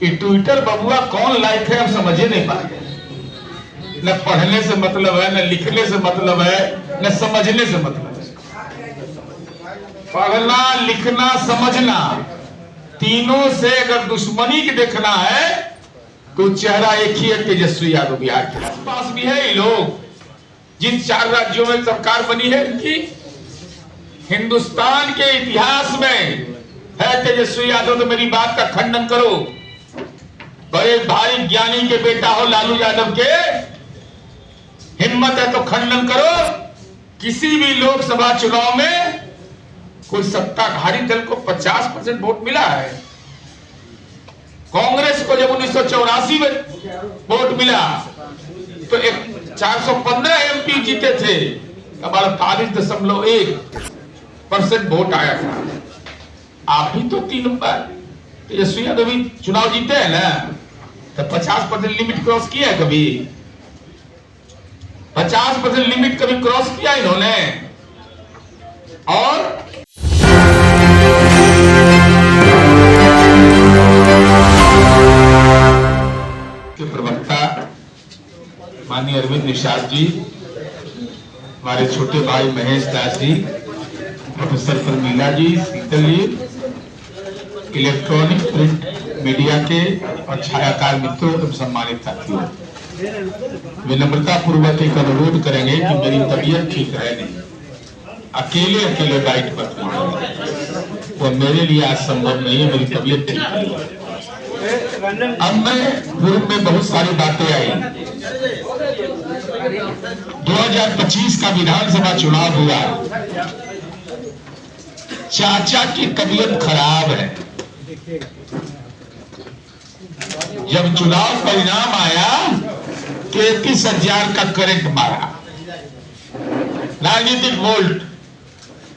ये ट्विटर बबुआ कौन लाइक है हम समझ ही नहीं पाते। न पढ़ने से मतलब है, न लिखने से मतलब है, न समझने से मतलब है। पढ़ना लिखना समझना तीनों से अगर दुश्मनी की देखना है तो चेहरा एक ही है, तेजस्वी यादव बिहार के पास भी है। ये लोग जिन 4 राज्यों में सरकार बनी है इनकी, हिंदुस्तान के इतिहास में है तेजस्वी यादव। तो मेरी बात का खंडन करो, बड़े भारी ज्ञानी के बेटा हो लालू यादव के, हिम्मत है तो खंडन करो। किसी भी लोकसभा चुनाव में कोई सत्ताधारी दल को 50% वोट मिला है। कांग्रेस को जब 1984 में वोट मिला तो 415 एमपी जीते थे, अब 48.1% वोट आया था। आप भी तो 3 बार तेजस्वी यादव भी चुनाव जीते हैं ना, तो 50% लिमिट क्रॉस किया है कभी? 50% लिमिट कभी क्रॉस किया इन्होंने? और के प्रवक्ता माननीय अरविंद निषाद जी, हमारे छोटे भाई महेश दास जी, प्रोफेसर प्रमीला जी, शीतल जी, इलेक्ट्रॉनिक प्रिंट मीडिया के और छायाकार मित्रों एवं सम्मानित साथियों, विनम्रता पूर्वक एक अनुरोध करेंगे कि मेरी तबीयत ठीक है नहीं, अकेले बाइट पर वो मेरे लिए आज संभव नहीं है। मेरी तबीयत ठीक नहीं है। अब मैं पूर्व में बहुत सारी बातें आई। 2025 का विधानसभा चुनाव हुआ, चाचा की तबीयत खराब है। जब चुनाव परिणाम आया 33,000 का करंट मारा, राजनीतिक वोल्ट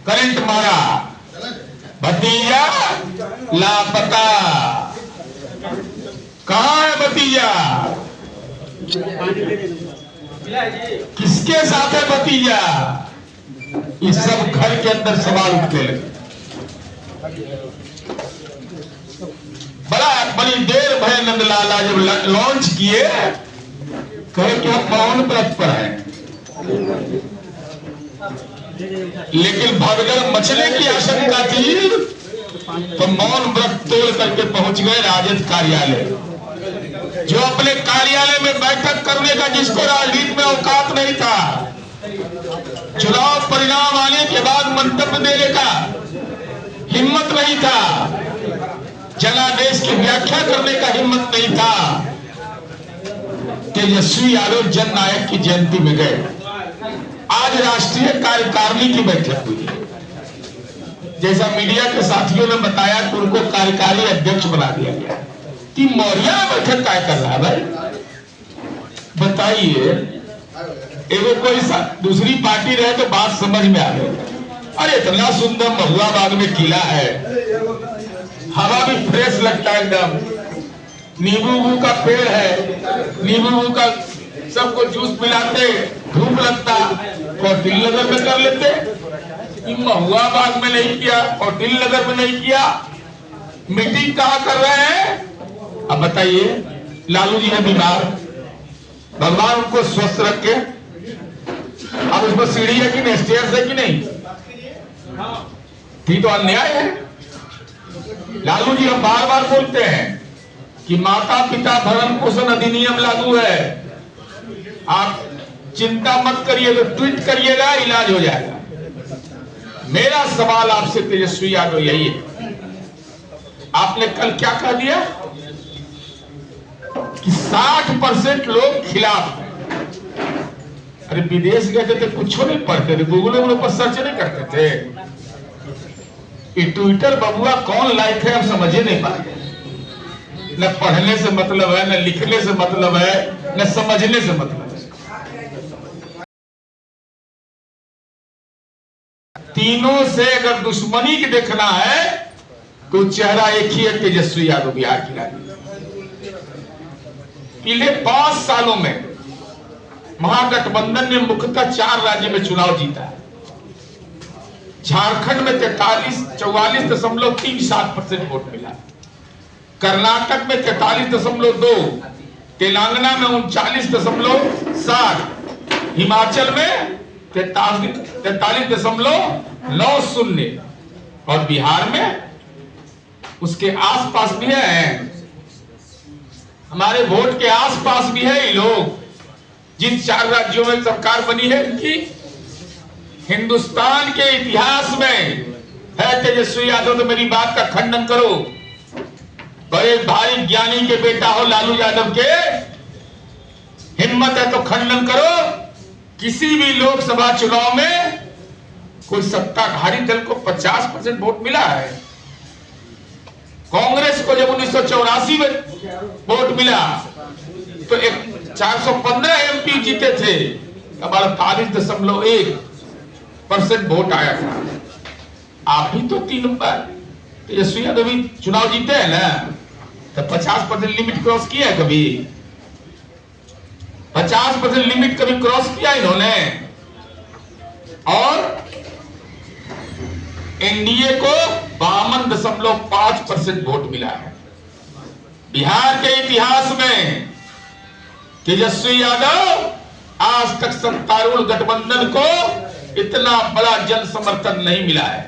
करंट मारा, भतीजा लापता। कहां है भतीजा? किसके साथ है भतीजा? इस सब घर के अंदर सवाल उठने लगे। बड़ी देर भय नंदलाला जब लॉन्च किए, कहे कि हम मौन व्रत पर हैं, लेकिन भगदड़ मचने की आशंका थी तो मौन व्रत तोड़ करके पहुंच गए राजद कार्यालय। जो अपने कार्यालय में बैठक करने का जिसको राजनीति में औकात नहीं था, चुनाव परिणाम आने के बाद मंतव्य देने का हिम्मत नहीं था, जनादेश की व्याख्या करने का हिम्मत नहीं था, तेजस्वी यादव जननायक की जयंती में गए। आज राष्ट्रीय कार्यकारिणी की बैठक हुई। जैसा मीडिया के साथियों ने बताया कि उनको कार्यकारी अध्यक्ष बना दिया गया। कि मौर्या बैठक क्या कर रहा है भाई? बताइए, एगो कोई दूसरी पार्टी रहे तो बात समझ में आ गई। अरे इतना सुंदर महुआ बाग में किला है, हवा भी फ्रेश लगता है एकदम, नींबू का पेड़ है, नींबू का सबको जूस पिलाते, धूप लगता, कौटिल्य नगर में कर लेते। महुआ बाग में नहीं किया, कौटिल्य नगर में नहीं किया, मीटिंग कहां कर रहे हैं? अब बताइए, लालू जी है बीमार, भगवान उनको स्वस्थ रखे। अब उसमें सीढ़ी है कि नहीं, स्टेयर्स है कि नहीं? ठीक तो अन्याय है। लालू जी हम बार बार बोलते हैं कि माता पिता भरण पोषण अधिनियम लागू है, आप चिंता मत करिए, तो ट्वीट करिएगा, इलाज हो जाएगा। मेरा सवाल आपसे तेजस्वी यादव यही है, आपने कल क्या कह दिया कि 60% लोग खिलाफ हैं। अरे विदेश गए थे कुछ नहीं पढ़ते थे, गूगल पर सर्च नहीं करते थे। ये ट्विटर बबुआ कौन लाइक है हम समझ ही नहीं पाते। न पढ़ने से मतलब है, न लिखने से मतलब है, न समझने से मतलब है। तीनों से अगर दुश्मनी की देखना है तो चेहरा एक ही है, तेजस्वी यादव बिहार की राजनीति। पिछले 5 सालों में महागठबंधन ने मुख्यतः 4 राज्य में चुनाव जीता है। झारखंड में 44.37% वोट मिला, कर्नाटक में 43.2, तेलंगाना में 39.7, हिमाचल में 43.90 और बिहार में उसके आसपास भी है, हमारे वोट के आसपास भी है ये लोग। जिन 4 राज्यों में सरकार बनी है इनकी, हिंदुस्तान के इतिहास में है। तेजस्वी यादव तो मेरी बात का खंडन करो, बड़े भारी ज्ञानी के बेटा हो लालू यादव के, हिम्मत है तो खंडन करो। किसी भी लोकसभा चुनाव में कोई सत्ताधारी दल को 50% वोट मिला है? कांग्रेस को जब 1984 में वोट मिला तो 415 एमपी जीते थे, तब 48.1% वोट आया था। आप भी तो 3 नंबर तेजस्वी यादव भी चुनाव जीते हैं ना, तो 50% लिमिट क्रॉस किया है कभी? 50% लिमिट कभी क्रॉस किया इन्होंने? और एनडीए को 52.5% वोट मिला है। बिहार के इतिहास में तेजस्वी यादव आज तक सत्तारूढ़ गठबंधन को इतना बड़ा जन समर्थन नहीं मिला है।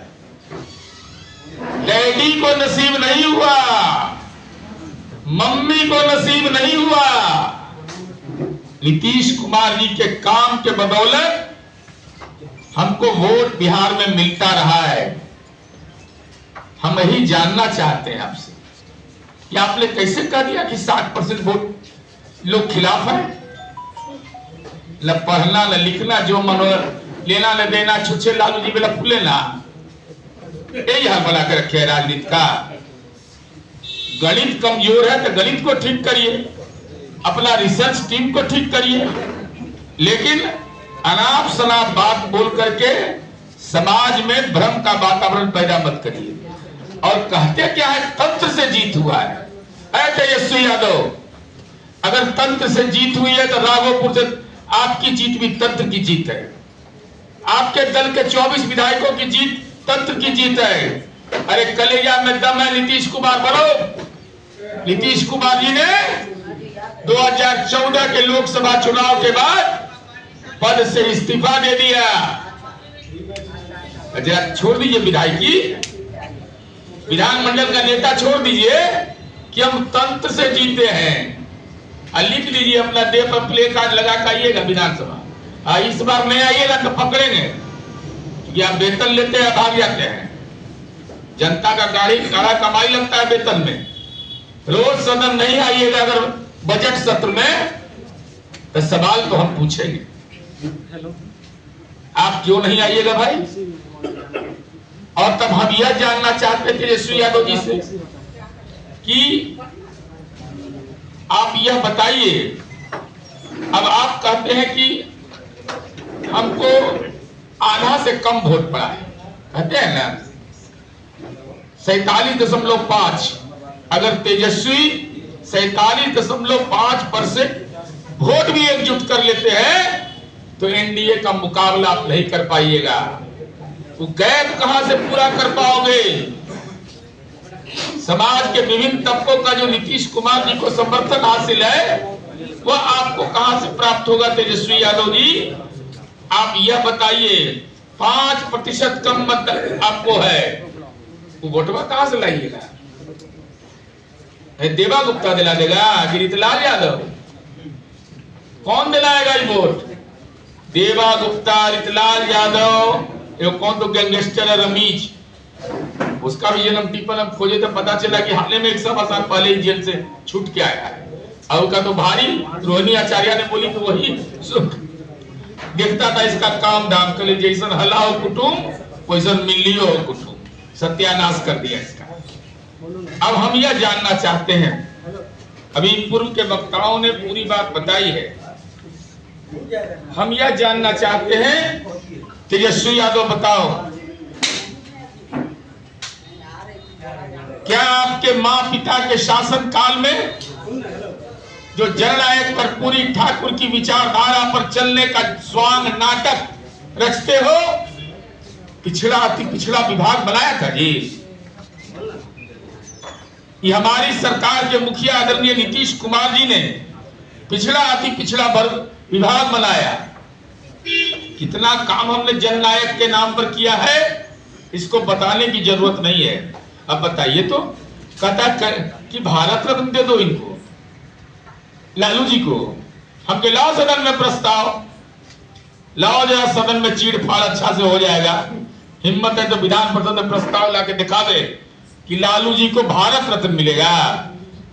डैडी को नसीब नहीं हुआ, मम्मी को नसीब नहीं हुआ। नीतीश कुमार जी के काम के बदौलत हमको वोट बिहार में मिलता रहा है। हम यही जानना चाहते हैं आपसे कि आपने कैसे कह दिया कि 60% वोट लोग खिलाफ है? न पढ़ना न लिखना, जो मनोर लेना न देना, छुच्छे लालू जी बेला फूले ना, यही हाल बना के रखे राजनीति का। गणित कमजोर है तो गणित को ठीक करिए, अपना रिसर्च टीम को ठीक करिए, लेकिन अनाप शनाप बात बोल करके समाज में भ्रम का वातावरण पैदा मत करिए। और कहते क्या है, तंत्र से जीत हुआ है। तेजस्वी यादव, अगर तंत्र से जीत हुई है तो राघोपुर से आपकी जीत भी तंत्र की जीत है। आपके दल के 24 विधायकों की जीत तंत्र की जीत है। अरे कलेजा में दम है नीतीश कुमार बनो। नीतीश कुमार जी ने 2014 के लोकसभा चुनाव के बाद पद से इस्तीफा दे दिया। जरा छोड़ दीजिए विधायकी, विधानमंडल का नेता छोड़ दीजिए कि हम तंत्र से जीते हैं। लिख लीजिए अपना देह पर प्ले कार्ड लगा कर आइएगा विधानसभा। इस बार नहीं आइएगा तो पकड़ेंगे, क्योंकि आप वेतन लेते हैं, भाग जाते हैं। जनता का गाड़ी काड़ा कमाई लगता है वेतन में। रोज सदन नहीं आइएगा अगर बजट सत्र में, तो सवाल तो हम पूछेंगे। आप क्यों नहीं आइएगा भाई? और तब हम यह जानना चाहते थे तेजस्वी यादव जी से कि आप यह बताइए, अब आप कहते हैं कि हमको आधा से कम वोट पड़ा है, कहते हैं ना 47.5। अगर तेजस्वी 47.5% वोट भी एकजुट कर लेते हैं तो एनडीए का मुकाबला आप नहीं कर पाइएगा। वो गैप कहां से पूरा कर पाओगे? समाज के विभिन्न तबकों का जो नीतीश कुमार जी को समर्थन हासिल है, वह आपको कहां से प्राप्त होगा? तेजस्वी यादव जी, आप यह बताइए। 5% कम मत आपको है, वो वोटवा कहां से लाइएगा? देवा गुप्ता दिला देगा कि रीतलाल यादव? कौन दिलाएगा ये वोट? देवा गुप्ता, रीतलाल यादव, ये कौन तो गैंगस्टर है रमीज, उसका भी जन्म टिप्पण हम खोजे तो पता चला कि हाल में 1 सवा साल पहले ही जेल से छूट के आया है। और उसका तो भारी रोहिणी आचार्य ने बोली तो वही देखता था इसका काम धाम कर जैसन हलाओ कुटुम वैसन मिलियो कुटुम, सत्यानाश कर दिया इसका। अब हम यह जानना चाहते हैं, अभी पूर्व के वक्ताओं ने पूरी बात बताई है, हम यह जानना चाहते हैं तेजस्वी यादव बताओ, क्या आपके माँ पिता के शासन काल में जो जननायक कर्पूरी ठाकुर की विचारधारा पर चलने का स्वांग नाटक रचते हो, पिछड़ा अति पिछड़ा विभाग बनाया था जी? कि हमारी सरकार के मुखिया आदरणीय नीतीश कुमार जी ने पिछड़ा अति पिछड़ा वर्ग विभाग बनाया। कितना काम हमने जननायक के नाम पर किया है इसको बताने की जरूरत नहीं है। अब बताइए तो, कहता कि भारत रत्न दे दो इनको, लालू जी को। हमके लाओ सदन में प्रस्ताव, लाओ जरा सदन में चीड़ फाड़ अच्छा से हो जाएगा। हिम्मत है तो विधान परिषद में प्रस्ताव लाके दिखा दे कि लालू जी को भारत रत्न मिलेगा।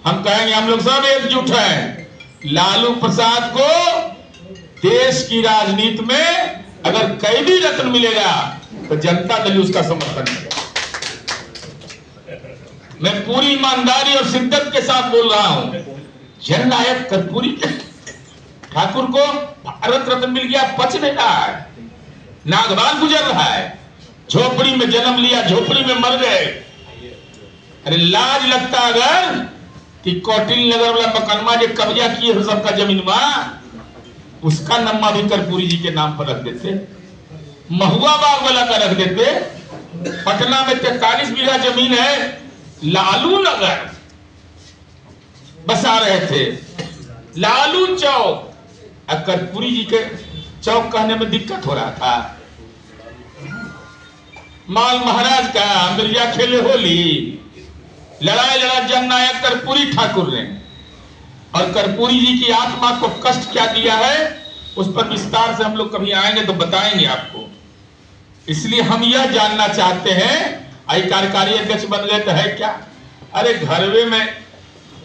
हम कहेंगे हम लोग सब एकजुट हैं। लालू प्रसाद को देश की राजनीति में अगर कैदी रत्न मिलेगा तो जनता दल उसका समर्थन करेगा। मैं पूरी ईमानदारी और शिद्दत के साथ बोल रहा हूं। जननायक कर्पूरी ठाकुर को भारत रत्न मिल गया, पच नहीं रहा है, नागवान गुजर रहा है, झोपड़ी में जन्म लिया, झोपड़ी में मर गए। अरे लाज लगता अगर कि कौटिल्य नगर वाला मकनमा जो कब्जा किए हो सबका जमीन में, उसका नम्मा भी कर्पूरी जी के नाम पर रख देते, महुआ बाग वाला का रख देते। पटना में 43 बीघा जमीन है, लालू नगर बसा रहे थे, लालू चौक। कर्पूरी जी के चौक कहने में दिक्कत हो रहा था। माल महाराज का मिर्जा खेले होली, लड़ाई लड़ा जननायक कर्पूरी ठाकुर ने। और कर्पूरी जी की आत्मा को कष्ट क्या दिया है उस पर विस्तार से हम लोग कभी आएंगे तो बताएंगे आपको। इसलिए हम यह जानना चाहते हैं, आई कार्यकारी अध्यक्ष बन गए तो है क्या? अरे घरवे में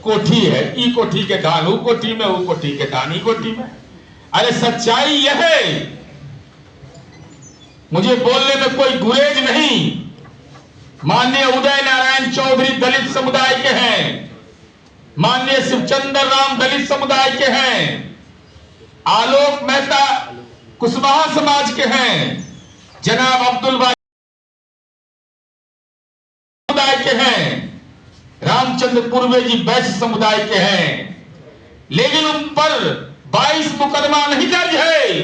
कोठी है, ई कोठी के दान ऊ कोठी में, ऊ कोठी के दान ई कोठी में। अरे सच्चाई यह है, मुझे बोलने में कोई गुरेज नहीं। माननीय उदय नारायण चौधरी दलित समुदाय के हैं, माननीय शिवचंद्र राम दलित समुदाय के हैं, आलोक मेहता कुशवाहा समाज के हैं, जनाब अब्दुल भाई समुदाय के हैं, रामचंद्र पूर्वे जी वैश्य समुदाय के हैं। लेकिन उन पर 22 मुकदमा नहीं दर्ज है।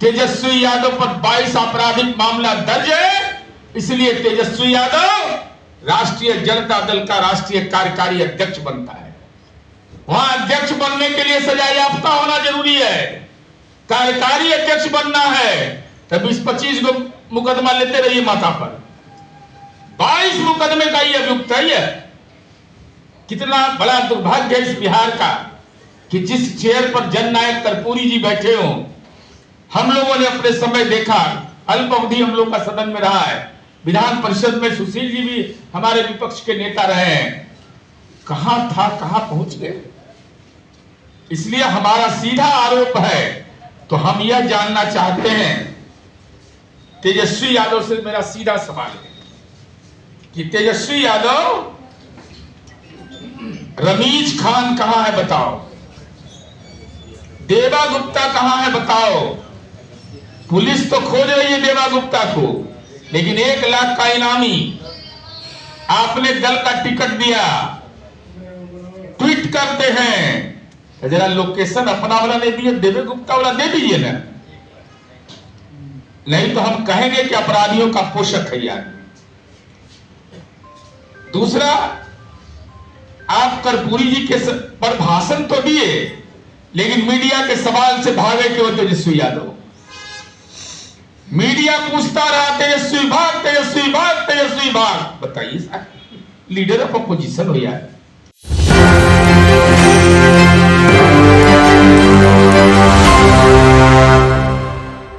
तेजस्वी यादव पर 22 आपराधिक मामला दर्ज है, इसलिए तेजस्वी यादव राष्ट्रीय जनता दल का राष्ट्रीय कार्यकारी अध्यक्ष बनता है। वहां अध्यक्ष बनने के लिए सजा याफ्ता होना जरूरी है। कार्यकारी अध्यक्ष बनना है तो 20-25 को मुकदमा लेते रहिए माथा पर। 22 मुकदमे का ये अभियुक्त है। कितना बड़ा दुर्भाग्य है इस बिहार का कि जिस चेयर पर जननायक कर्पूरी जी बैठे हो। हम लोगों ने अपने समय देखा, अल्प अवधि हम लोग का सदन में रहा है, विधान परिषद में सुशील जी भी हमारे विपक्ष के नेता रहे हैं। कहां था, कहां पहुंच गए। इसलिए हमारा सीधा आरोप है, तो हम यह जानना चाहते हैं, तेजस्वी यादव से मेरा सीधा सवाल है कि तेजस्वी यादव, रमीज खान कहां है बताओ, देवा गुप्ता कहां है बताओ। पुलिस तो खोज रही है देवा गुप्ता को, लेकिन 1 लाख का इनामी आपने दल का टिकट दिया, ट्वीट करते हैं। जरा लोकेशन अपना वाला नहीं दिए, देवा गुप्ता वाला दे दीजिए ना, नहीं तो हम कहेंगे कि अपराधियों का पोषक है यार। दूसरा, आप कर्पूरी जी के पर भाषण तो दिए, लेकिन मीडिया के सवाल से भागे क्यों तेजस्वी यादव? मीडिया पूछता रहा तेजस्वी भाग, तेजस्वी भाग, तेजस्वी भाग। बताइए, लीडर ऑफ अपोजिशन हो यार,